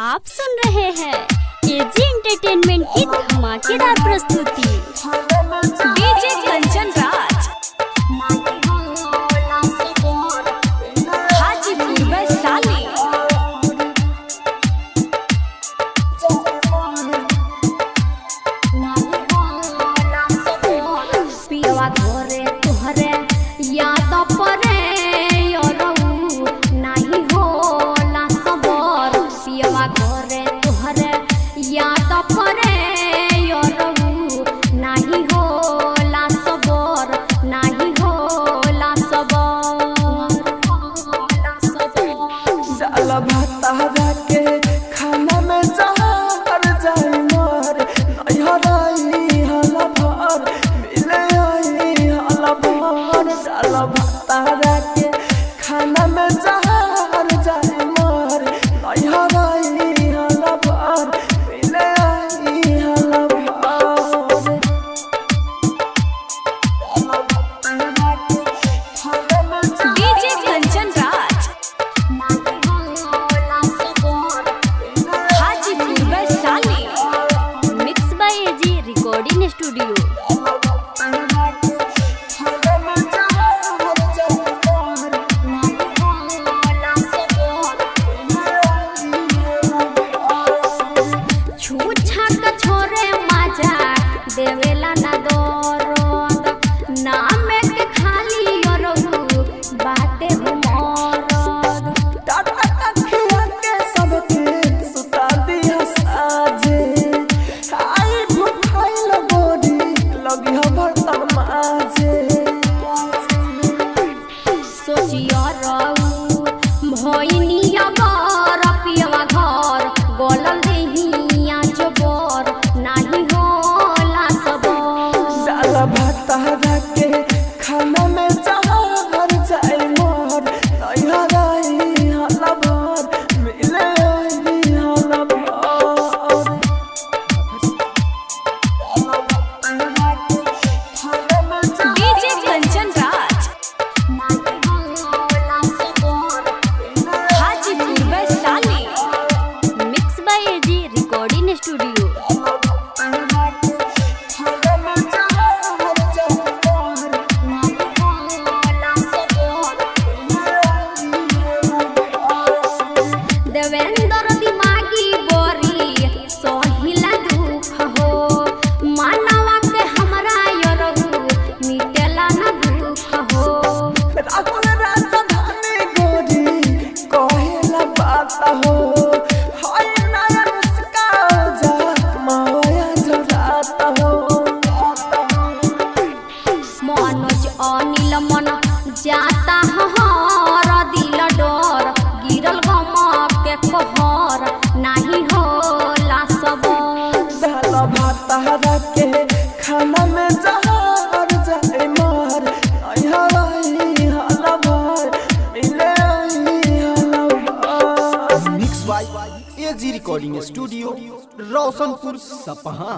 आप सुन रहे हैं एजी एंटरटेनमेंट की धमाकेदार प्रस्तुति डीजे कंचन राज हाजीपुर वैशाली। पियवा घरे तुहरे याद परे नहीं होला सबर। पियवा घरे तुहरे याद परे नहीं होला सबर, नहीं होला सबर। डाला भाता के खाना में जहर जाई मार नहीं हराई हला भर मिले आई हला भर। डाला भाता के खाना में जहर जाई मार नहीं हराई हला भर मिले आई हला भर। DJ Kanchan Raj Hajipur Vaishali. Mix by AG recording studio. देवेला ना दरद नाम के खाली अरहु बाटे मरद। टाटा अखिया के सबके सुता दिया साजे आई भुखाइल बोरी लगी बर्तन माजे। सोचिया रहू भइनिया बर पियवा घर गलल देहिया जबर नाही होला सबर। डाला भाता के खाना में जहर जाए मोर नहीं हराई हला भर मिले आई हला भर। DJ Kanchan Raj Hajipur Vaishali. Mix by AG recording studio. देवेंद्र दिमागी बोरी सोहिला दुख हो मानवा के हमरा यरहु मिटेला ना दुख हो। राहुल राजधानी गोरी कहेला बात हो हाय नया मुस्का जा माया जरात हो। मनोज अनिल मन जाता हर दिल डर गिरल गम के कहर नहीं होला सबर। डाला भाता के खाना में जहर जाए मार नहीं हराई हला भर मिले आई हला भर। Mix by AG recording studio Roshanpur Sapaha.